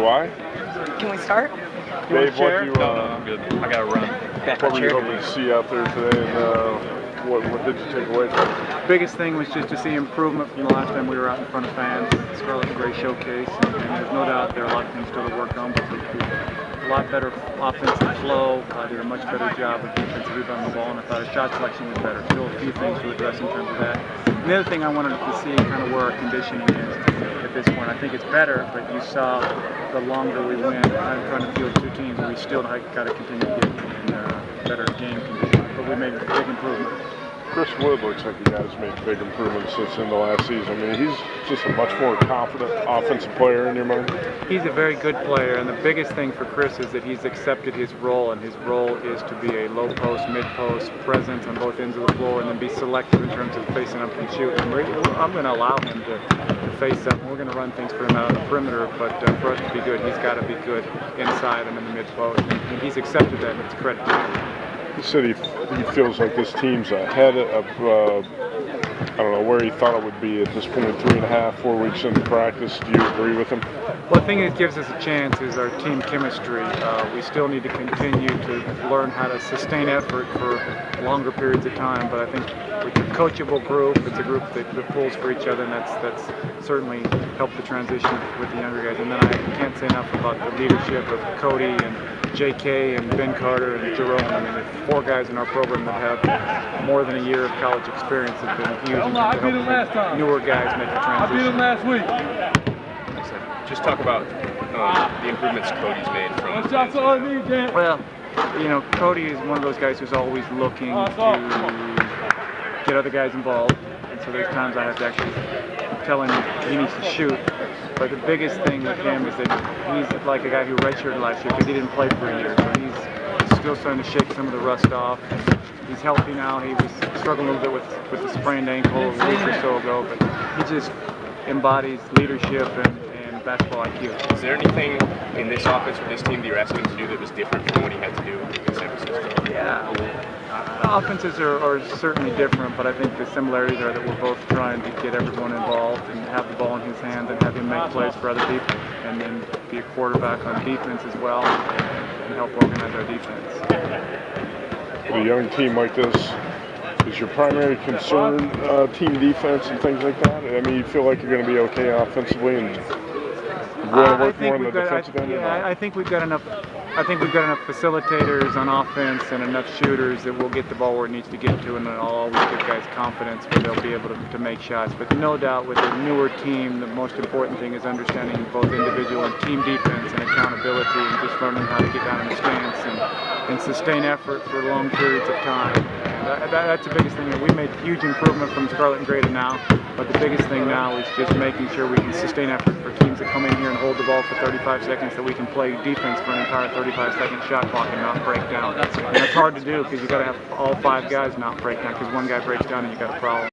Do I? Can we start? Dave, what do you, No, I'm good. I gotta run. what were you hoping to see out there today, and what did you take away from it? Biggest thing was just to see improvement from the last time we were out in front of fans. Scarlet Gray Showcase, and there's no doubt there are a lot of things still to work on, but a lot better offensive flow. Did a much better job of defensive rebounding the ball, and I thought his shot selection was better. Still a few things to address in terms of that. And the other thing I wanted to see kind of where our conditioning is at this point. I think it's better, but you saw the longer we went, I'm trying to field two teams, we still got to continue to get in better game condition. But we made big improvement. Chris Wood looks like he has made big improvements since in the last season. I mean, he's just a much more confident offensive player in your mind. He's a very good player, and the biggest thing for Chris is that he's accepted his role, and his role is to be a low post, mid post presence on both ends of the floor, and then be selective in terms of facing up and shooting. I'm going to allow him to face up. We're going to run things for him out on the perimeter, but for us to be good, he's got to be good inside and in the mid post, and he's accepted that, and it's a credit to him. He said he feels like this team's ahead of, I don't know, where he thought it would be at this point, 3.5, 4 weeks into practice. Do you agree with him? Well, the thing that gives us a chance is our team chemistry. We still need to continue to learn how to sustain effort for longer periods of time, but I think with a coachable group, it's a group that pulls for each other, and that's certainly helped the transition with the younger guys. And then I can't say enough about the leadership of Cody and JK and Ben Carter and Jerome. I mean, the 4 guys in our program that have more than a year of college experience have been huge in terms of helping newer guys make the transition. I beat him last week. Just talk about the improvements Cody's made from. Well, you know, Cody is one of those guys who's always looking to get other guys involved, and so there's times I have to actually tell him he needs to shoot. But the biggest thing with him is that he's like a guy who redshirted last year because he didn't play for a year, so he's still starting to shake some of the rust off. He's healthy now. He was struggling a little bit with the sprained ankle a week or so ago, but he just embodies leadership and basketball IQ. Is there anything in this offense with this team that you're asking him to do that was different from what he had to do in San Francisco? Yeah, the offenses are certainly different, but I think the similarities are that we're both trying to get everyone involved and have the ball in his hands and have him make plays for other people, and then be a quarterback on defense as well and help organize our defense. With a young team like this, is your primary concern team defense and things like that? I mean, you feel like you're going to be okay offensively and going to work more on the defensive end? I think we've got enough. I think we've got enough facilitators on offense and enough shooters that we'll get the ball where it needs to get to, and then I'll always give guys confidence where they'll be able to make shots. But no doubt, with a newer team, the most important thing is understanding both individual and team defense and accountability, and just learning how to get down in the stance and sustain effort for long periods of time. And that's the biggest thing. We made huge improvement from Scarlet and Gray to now, but the biggest thing now is just making sure we can sustain effort for teams that come in here and hold the ball for 35 seconds, that we can play defense for an entire 35-second shot clock and not break down. And that's hard to do because you got to have all 5 guys not break down, because one guy breaks down and you got a problem.